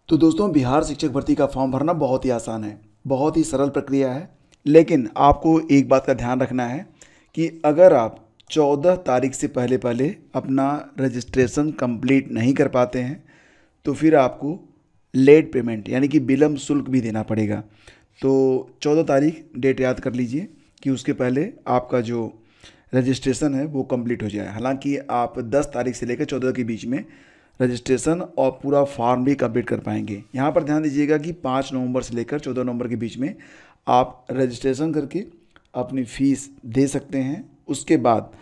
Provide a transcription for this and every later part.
तो दोस्तों, बिहार शिक्षक भर्ती का फॉर्म भरना बहुत ही आसान है, बहुत ही सरल प्रक्रिया है। लेकिन आपको एक बात का ध्यान रखना है कि अगर आप 14 तारीख से पहले पहले अपना रजिस्ट्रेशन कंप्लीट नहीं कर पाते हैं तो फिर आपको लेट पेमेंट यानी कि विलम्ब शुल्क भी देना पड़ेगा। तो 14 तारीख डेट याद कर लीजिए कि उसके पहले आपका जो रजिस्ट्रेशन है वो कंप्लीट हो जाए। हालांकि आप 10 तारीख से लेकर 14 के बीच में रजिस्ट्रेशन और पूरा फॉर्म भी कंप्लीट कर पाएंगे। यहाँ पर ध्यान दीजिएगा कि 5 नवंबर से लेकर 14 नवंबर के बीच में आप रजिस्ट्रेशन करके अपनी फ़ीस दे सकते हैं। उसके बाद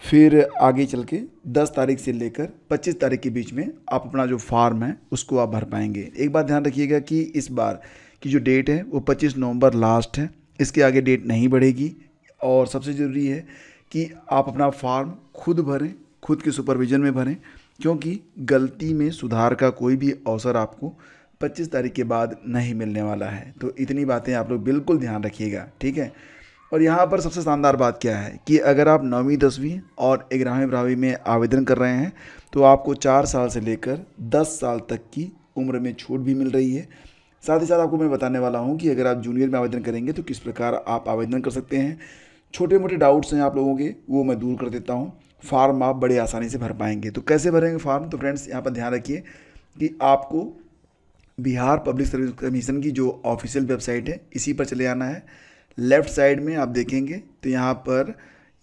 फिर आगे चल के 10 तारीख से लेकर 25 तारीख के बीच में आप अपना जो फॉर्म है उसको आप भर पाएंगे। एक बात ध्यान रखिएगा कि इस बार की जो डेट है वो 25 नवंबर लास्ट है, इसके आगे डेट नहीं बढ़ेगी। और सबसे ज़रूरी है कि आप अपना फॉर्म खुद भरें, खुद के सुपरविज़न में भरें, क्योंकि गलती में सुधार का कोई भी अवसर आपको 25 तारीख के बाद नहीं मिलने वाला है। तो इतनी बातें आप लोग बिल्कुल ध्यान रखिएगा, ठीक है। और यहाँ पर सबसे शानदार बात क्या है कि अगर आप 9वीं 10वीं और 11वीं 12वीं में आवेदन कर रहे हैं तो आपको 4 साल से लेकर 10 साल तक की उम्र में छूट भी मिल रही है। साथ ही साथ आपको मैं बताने वाला हूँ कि अगर आप जूनियर में आवेदन करेंगे तो किस प्रकार आप आवेदन कर सकते हैं। छोटे मोटे डाउट्स हैं आप लोगों के, वो मैं दूर कर देता हूँ। फार्म आप बड़े आसानी से भर पाएंगे। तो कैसे भरेंगे फार्म? तो फ्रेंड्स, यहाँ पर ध्यान रखिए कि आपको बिहार पब्लिक सर्विस कमीशन की जो ऑफिशियल वेबसाइट है इसी पर चले आना है। लेफ़्ट साइड में आप देखेंगे तो यहाँ पर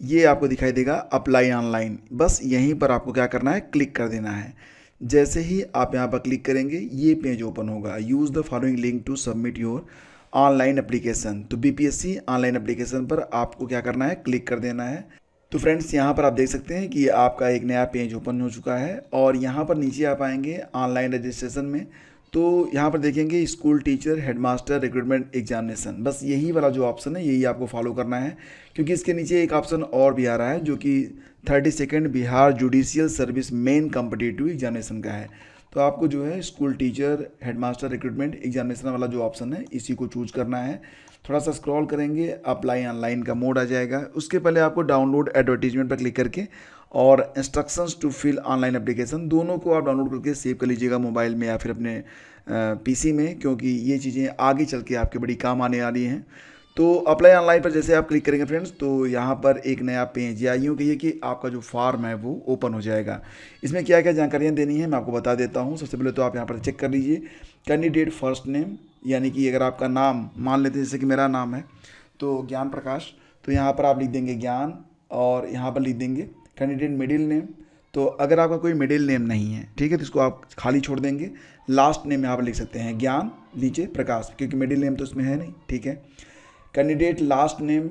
ये आपको दिखाई देगा अप्लाई ऑनलाइन। बस यहीं पर आपको क्या करना है, क्लिक कर देना है। जैसे ही आप यहाँ पर क्लिक करेंगे ये पेज ओपन होगा। Use the following link to submit your online application. तो बीपीएससी ऑनलाइन एप्लीकेशन पर आपको क्या करना है, क्लिक कर देना है। तो फ्रेंड्स, यहाँ पर आप देख सकते हैं कि आपका एक नया पेज ओपन हो चुका है और यहाँ पर नीचे आप आएंगे ऑनलाइन रजिस्ट्रेशन में। तो यहाँ पर देखेंगे school teacher headmaster recruitment examination. बस यही वाला जो ऑप्शन है यही आपको फॉलो करना है, क्योंकि इसके नीचे एक ऑप्शन और भी आ रहा है जो कि 32nd Bihar judicial service main competitive examination का है। तो आपको जो है school teacher headmaster recruitment examination वाला जो ऑप्शन है इसी को चूज करना है। थोड़ा सा स्क्रॉल करेंगे, अप्लाई ऑनलाइन का मोड आ जाएगा। उसके पहले आपको डाउनलोड एडवर्टीजमेंट पर क्लिक करके और instructions to fill online application दोनों को आप डाउनलोड करके सेव कर लीजिएगा मोबाइल में या फिर अपने पीसी में, क्योंकि ये चीज़ें आगे चल के आपके बड़ी काम आने वाली हैं। तो अप्लाई ऑनलाइन पर जैसे आप क्लिक करेंगे फ्रेंड्स तो यहाँ पर एक नया पेज या यूँ कहिए कि आपका जो फॉर्म है वो ओपन हो जाएगा। इसमें क्या क्या जानकारियाँ देनी है मैं आपको बता देता हूँ। सबसे पहले तो आप यहाँ पर चेक कर लीजिए कैंडिडेट फर्स्ट नेम, यानी कि अगर आपका नाम मान लेते हैं जैसे कि मेरा नाम है तो ज्ञान प्रकाश, तो यहाँ पर आप लिख देंगे ज्ञान और यहाँ पर लिख देंगे कैंडिडेट मिडिल नेम। तो अगर आपका कोई मिडिल नेम नहीं है, ठीक है, तो इसको आप खाली छोड़ देंगे। लास्ट नेम यहाँ पर लिख सकते हैं ज्ञान नीचे प्रकाश, क्योंकि मिडिल नेम तो इसमें है नहीं, ठीक है। कैंडिडेट लास्ट नेम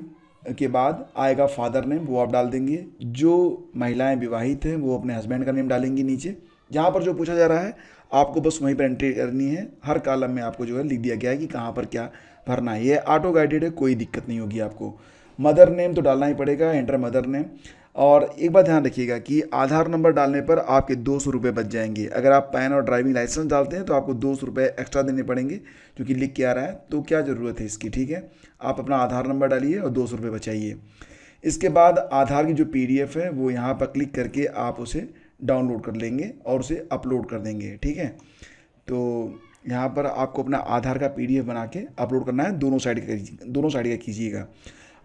के बाद आएगा फादर नेम, वो आप डाल देंगे। जो महिलाएं विवाहित हैं वो अपने हस्बैंड का नेम डालेंगी नीचे। जहाँ पर जो पूछा जा रहा है आपको बस वहीं पर एंट्री करनी है। हर कॉलम में आपको जो है लिख दिया गया है कि कहाँ पर क्या भरना है। ये ऑटो गाइडेड है, कोई दिक्कत नहीं होगी आपको। मदर नेम तो डालना ही पड़ेगा, एंटर मदर नेम। और एक बात ध्यान रखिएगा कि आधार नंबर डालने पर आपके 200 रुपये बच जाएंगे। अगर आप पैन और ड्राइविंग लाइसेंस डालते हैं तो आपको 200 रुपये एक्स्ट्रा देने पड़ेंगे, क्योंकि लिख के आ रहा है। तो क्या ज़रूरत है इसकी, ठीक है। आप अपना आधार नंबर डालिए और 200 रुपये बचाइए। इसके बाद आधार की जो पीडीएफ है वो यहाँ पर क्लिक करके आप उसे डाउनलोड कर लेंगे और उसे अपलोड कर देंगे, ठीक है। तो यहाँ पर आपको अपना आधार का पीडीएफ बना के अपलोड करना है। दोनों साइड का कीजिएगा।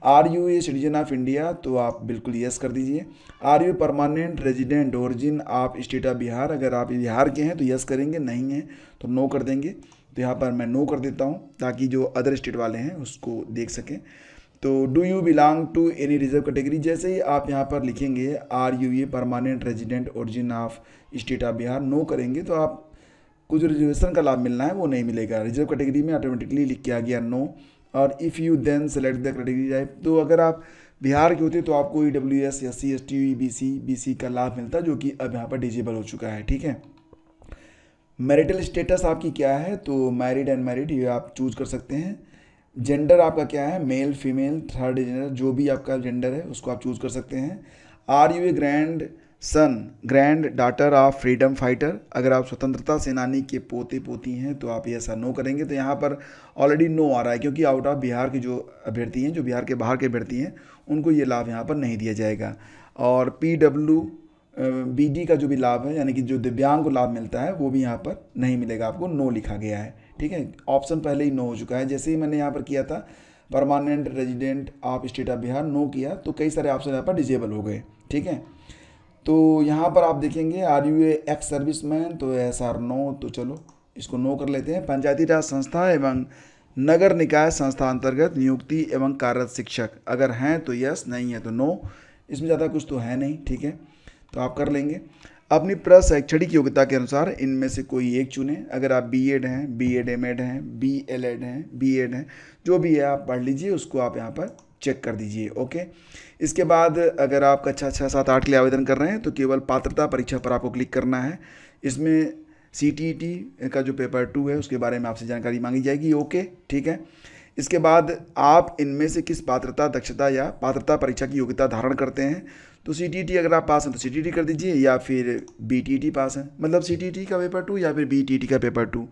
Are you a citizen of India, तो आप बिल्कुल यस कर दीजिए। Are you permanent resident origin आप स्टेट ऑफ बिहार, अगर आप बिहार के हैं तो यस करेंगे, नहीं है तो नो कर देंगे। तो यहाँ पर मैं नो कर देता हूँ ताकि जो अदर स्टेट वाले हैं उसको देख सकें। तो do you belong to any reserve category, जैसे ही आप यहाँ पर लिखेंगे are you a permanent resident origin of state of Bihar, no करेंगे तो आप कुछ रिजर्वेशन का लाभ मिलना है वो नहीं मिलेगा। रिजर्व कैटेगरी में ऑटोमेटिकली लिख के आ गया नो। और if you then select the category type, तो अगर आप बिहार के होते तो आपको EWS SC ST BC का लाभ मिलता, जो कि अब यहाँ पर डिजेबल हो चुका है, ठीक है। मैरिटल स्टेटस आपकी क्या है, तो मैरिड अनमैरिड ये आप चूज कर सकते हैं। जेंडर आपका क्या है, मेल फीमेल थर्ड जेंडर, जो भी आपका जेंडर है उसको आप चूज कर सकते हैं। Are you a grandson granddaughter of freedom fighter, अगर आप स्वतंत्रता सेनानी के पोते पोती हैं तो आप ऐसा नो करेंगे। तो यहाँ पर ऑलरेडी नो आ रहा है, क्योंकि आउट ऑफ बिहार के जो अभ्यर्थी हैं, जो बिहार के बाहर के अभ्यर्थी हैं, उनको ये लाभ यहाँ पर नहीं दिया जाएगा। और बीडी का जो भी लाभ है, यानी कि जो दिव्यांग को लाभ मिलता है, वो भी यहाँ पर नहीं मिलेगा आपको, नो लिखा गया है। ठीक है, ऑप्शन पहले ही नो हो चुका है। जैसे ही मैंने यहाँ पर किया था permanent resident of state of Bihar, no किया तो कई सारे ऑप्शन यहाँ पर डिजेबल हो गए। ठीक है, तो यहाँ पर आप देखेंगे are you a ex serviceman, तो एस आर नो, तो चलो इसको नो कर लेते हैं। पंचायती राज संस्था एवं नगर निकाय संस्था अंतर्गत नियुक्ति एवं कार्यरत शिक्षक, अगर हैं तो यस, नहीं है तो नो। इसमें ज़्यादा कुछ तो है नहीं। ठीक है, तो आप कर लेंगे। अपनी प्रशैक्षणिक योग्यता के अनुसार इनमें से कोई एक चुनें। अगर आप बीएड हैं, बीएड एमएड हैं, बीएलएड हैं, बीएड हैं, जो भी है आप पढ़ लीजिए, उसको आप यहाँ पर चेक कर दीजिए। ओके, इसके बाद अगर आप कक्षा 6, 7, 8 के लिए आवेदन कर रहे हैं तो केवल पात्रता परीक्षा पर आपको क्लिक करना है। इसमें CTET का जो पेपर 2 है उसके बारे में आपसे जानकारी मांगी जाएगी। ओके, ठीक है। इसके बाद आप इनमें से किस पात्रता, दक्षता या पात्रता परीक्षा की योग्यता धारण करते हैं। तो CTET अगर आप पास हैं तो CTET कर दीजिए, या फिर BTET पास है, मतलब CTET का पेपर 2 या फिर BTET का पेपर 2,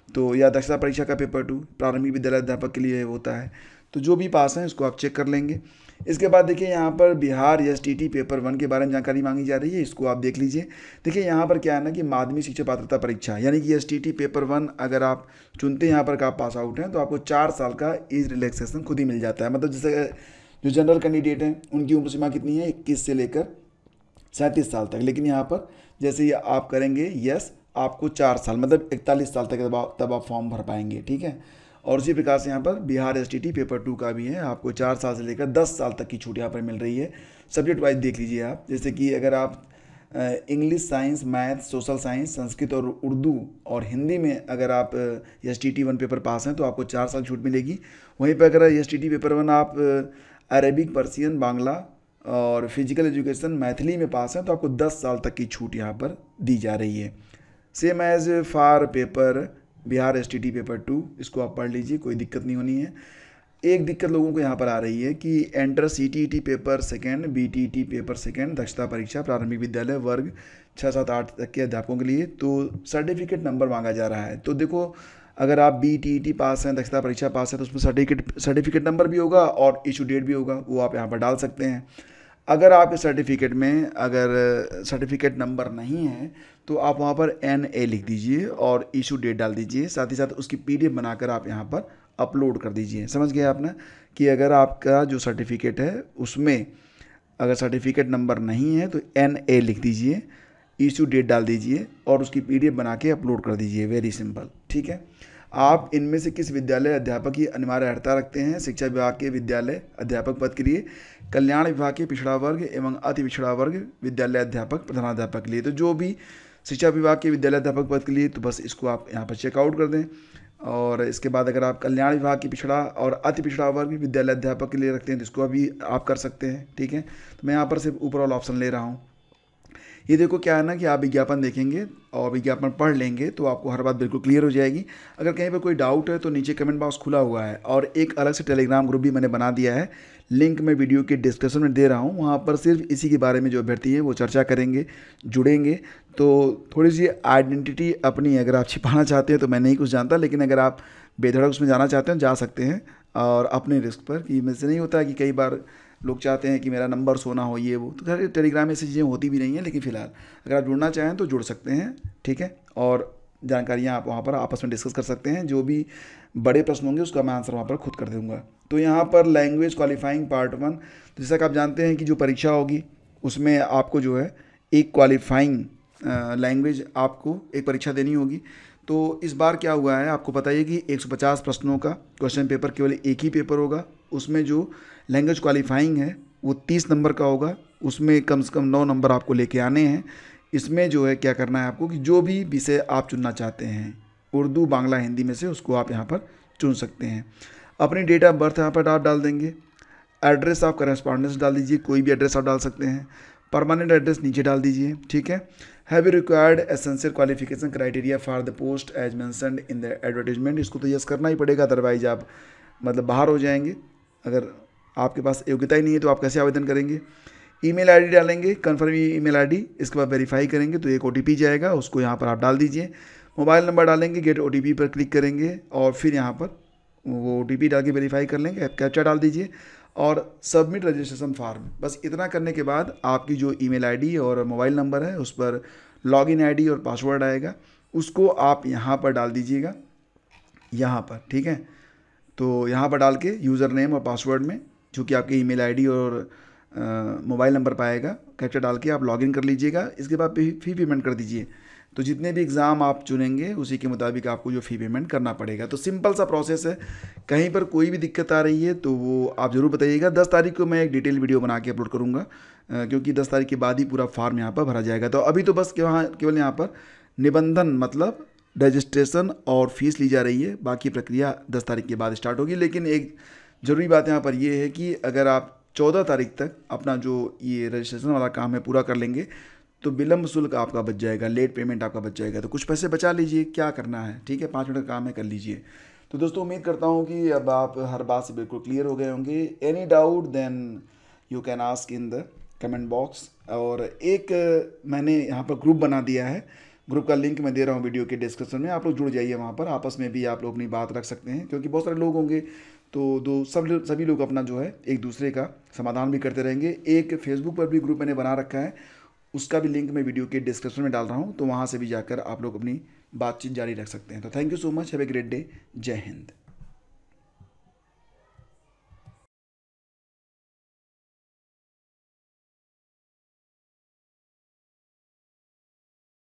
तो या दक्षता परीक्षा का पेपर 2 प्रारंभिक विद्यालय अध्यापक के लिए होता है। तो जो भी पास हैं उसको आप चेक कर लेंगे। इसके बाद देखिए यहाँ पर बिहार STT पेपर 1 के बारे में जानकारी मांगी जा रही है, इसको आप देख लीजिए। देखिए यहाँ पर क्या है ना कि माध्यमिक शिक्षा पात्रता परीक्षा यानी कि STT पेपर 1 अगर आप चुनते हैं यहाँ पर का आप पास आउट हैं तो आपको 4 साल का एज रिलैक्सेशन खुद ही मिल जाता है। मतलब जैसे जो जनरल कैंडिडेट हैं उनकी उम्र सीमा कितनी है, 21 से लेकर 37 साल तक, लेकिन यहाँ पर जैसे ही आप करेंगे यस, आपको 4 साल मतलब 41 साल तक तब आप फॉर्म भर पाएंगे। ठीक है, और उसी प्रकार से यहाँ पर बिहार STT पेपर 2 का भी है, आपको 4 साल से लेकर 10 साल तक की छूट यहाँ पर मिल रही है। सब्जेक्ट वाइज देख लीजिए आप, जैसे कि अगर आप English, science, math, social science, Sanskrit और उर्दू और हिंदी में अगर आप STT 1 पेपर पास हैं तो आपको 4 साल छूट मिलेगी। वहीं पर अगर STT पेपर 1 आप अरेबिक, पर्सियन, बांग्ला और फिजिकल एजुकेशन मैथिली में पास हैं तो आपको 10 साल तक की छूट यहाँ पर दी जा रही है। Same age for paper Bihar STT paper 2, इसको आप पढ़ लीजिए, कोई दिक्कत नहीं होनी है। एक दिक्कत लोगों को यहाँ पर आ रही है कि enter CTET paper 2, BTET paper 2 दक्षता परीक्षा प्रारंभिक विद्यालय वर्ग 6, 7, 8 तक के अध्यापकों के लिए, तो सर्टिफिकेट नंबर मांगा जा रहा है। तो देखो अगर आप BTET पास हैं, दक्षता परीक्षा पास है, तो उसमें सर्टिफिकेट नंबर भी होगा और इशू डेट भी होगा, वो आप यहाँ पर डाल सकते हैं। अगर आपके सर्टिफिकेट में अगर सर्टिफिकेट नंबर नहीं है तो आप वहाँ पर NA लिख दीजिए और इशू डेट डाल दीजिए, साथ ही साथ उसकी PDF बनाकर आप यहाँ पर अपलोड कर दीजिए। समझ गए आपने कि अगर आपका जो सर्टिफिकेट है उसमें अगर सर्टिफिकेट नंबर नहीं है तो NA लिख दीजिए, इशू डेट डाल दीजिए और उसकी PDF बना के अपलोड कर दीजिए। Very simple. ठीक है, आप इनमें से किस विद्यालय अध्यापक की अनिवार्य अर्हता रखते हैं। शिक्षा विभाग के विद्यालय अध्यापक पद के लिए, कल्याण विभाग के पिछड़ा वर्ग एवं अति पिछड़ा वर्ग विद्यालय अध्यापक प्रधानाध्यापक के लिए। तो जो भी शिक्षा विभाग के विद्यालय अध्यापक पद के लिए तो बस इसको आप यहाँ पर चेकआउट कर दें। और इसके बाद अगर आप कल्याण विभाग की पिछड़ा और अति पिछड़ा वर्ग विद्यालय अध्यापक के लिए रखते हैं तो इसको अभी आप कर सकते हैं। ठीक है, तो मैं यहाँ पर सिर्फ ऊपर वाला ऑप्शन ले रहा हूँ। ये देखो क्या है ना कि आप विज्ञापन देखेंगे और विज्ञापन पढ़ लेंगे तो आपको हर बात बिल्कुल क्लियर हो जाएगी। अगर कहीं पर कोई डाउट है तो नीचे कमेंट बॉक्स खुला हुआ है और एक अलग से टेलीग्राम ग्रुप भी मैंने बना दिया है, लिंक मैं वीडियो के डिस्क्रिप्शन में दे रहा हूँ। वहाँ पर सिर्फ इसी के बारे में जो अभ्यर्थी है वो चर्चा करेंगे, जुड़ेंगे। तो थोड़ी सी आइडेंटिटी अपनी अगर आप छिपाना चाहते हैं तो मैं नहीं कुछ जानता, लेकिन अगर आप बेधड़क उसमें जाना चाहते हैं जा सकते हैं और अपने रिस्क पर। कि मुझसे नहीं होता है कि कई बार लोग चाहते हैं कि मेरा नंबर सोना हो ये वो, तो खैर टेलीग्राम में ऐसी चीज़ें होती भी नहीं हैं, लेकिन फ़िलहाल अगर आप जुड़ना चाहें तो जुड़ सकते हैं। ठीक है, और जानकारियाँ आप वहाँ पर आपस में डिस्कस कर सकते हैं। जो भी बड़े प्रश्न होंगे उसका मैं आंसर वहाँ पर खुद कर दूँगा। तो यहाँ पर लैंग्वेज क्वालिफाइंग पार्ट 1, तो जैसा कि आप जानते हैं कि जो परीक्षा होगी उसमें आपको जो है एक क्वालिफाइंग लैंग्वेज आपको एक परीक्षा देनी होगी। तो इस बार क्या हुआ है आपको पता है कि 150 प्रश्नों का क्वेश्चन पेपर केवल एक ही पेपर होगा। उसमें जो लैंग्वेज क्वालिफाइंग है वो 30 नंबर का होगा, उसमें कम से कम 9 नंबर आपको लेके आने हैं। इसमें जो है क्या करना है आपको कि जो भी विषय आप चुनना चाहते हैं, उर्दू, बांग्ला, हिंदी में से उसको आप यहाँ पर चुन सकते हैं। अपनी डेट ऑफ बर्थ यहाँ पर आप डाल देंगे। एड्रेस आप करेस्पॉन्डेंस डाल दीजिए, कोई भी एड्रेस आप डाल सकते हैं। परमानेंट एड्रेस नीचे डाल दीजिए। ठीक है, have you required essential qualification criteria for the post as mentioned in the advertisement, इसको तो यस करना ही पड़ेगा, अदरवाइज आप मतलब बाहर हो जाएंगे। अगर आपके पास योग्यता ही नहीं है तो आप कैसे आवेदन करेंगे। ईमेल आईडी डालेंगे, कन्फर्म ईमेल आईडी, इसके बाद वेरीफाई करेंगे तो एक OTP जाएगा, उसको यहाँ पर आप डाल दीजिए। मोबाइल नंबर डालेंगे, गेट OTP पर क्लिक करेंगे और फिर यहाँ पर वो OTP डाल के वेरीफाई कर लेंगे, कैप्चा डाल दीजिए और सबमिट रजिस्ट्रेशन फॉर्म। बस इतना करने के बाद आपकी जो ईमेल आईडी और मोबाइल नंबर है उस पर लॉगिन आईडी और पासवर्ड आएगा, उसको आप यहाँ पर डाल दीजिएगा, यहाँ पर, ठीक है। तो यहाँ पर डाल के यूज़र नेम और पासवर्ड में जो कि आपके ईमेल आईडी और मोबाइल नंबर पाएगा, कैप्चा डाल के आप लॉगिन कर लीजिएगा। इसके बाद फ़ी पेमेंट कर दीजिए। तो जितने भी एग्ज़ाम आप चुनेंगे उसी के मुताबिक आपको जो फ़ी पेमेंट करना पड़ेगा। तो सिंपल सा प्रोसेस है। कहीं पर कोई भी दिक्कत आ रही है तो वो आप ज़रूर बताइएगा। 10 तारीख को मैं एक डिटेल वीडियो बना के अपलोड करूँगा, क्योंकि 10 तारीख के बाद ही पूरा फॉर्म यहाँ पर भरा जाएगा। तो अभी तो बस केवल यहाँ पर निबंधन मतलब रजिस्ट्रेशन और फीस ली जा रही है, बाकी प्रक्रिया 10 तारीख के बाद स्टार्ट होगी। लेकिन एक ज़रूरी बात यहाँ पर ये है कि अगर आप 14 तारीख तक अपना जो ये रजिस्ट्रेशन वाला काम है पूरा कर लेंगे तो विलम्ब शुल्क आपका बच जाएगा, लेट पेमेंट आपका बच जाएगा। तो कुछ पैसे बचा लीजिए, क्या करना है, ठीक है, 5 मिनट का काम है, कर लीजिए। तो दोस्तों उम्मीद करता हूँ कि अब आप हर बात से बिल्कुल क्लियर हो गए होंगे। Any doubt then you can ask in the comment box. और एक मैंने यहाँ पर ग्रुप बना दिया है, ग्रुप का लिंक मैं दे रहा हूँ वीडियो के डिस्क्रिप्शन में, आप लोग जुड़ जाइए वहाँ पर। आपस में भी आप लोग अपनी बात रख सकते हैं, क्योंकि बहुत सारे लोग होंगे तो सभी लोग अपना जो है एक दूसरे का समाधान भी करते रहेंगे। एक फेसबुक पर भी ग्रुप मैंने बना रखा है, उसका भी लिंक मैं वीडियो के डिस्क्रिप्शन में डाल रहा हूँ, तो वहाँ से भी जाकर आप लोग अपनी बातचीत जारी रख सकते हैं। तो thank you so much, have a great day, जय हिंद।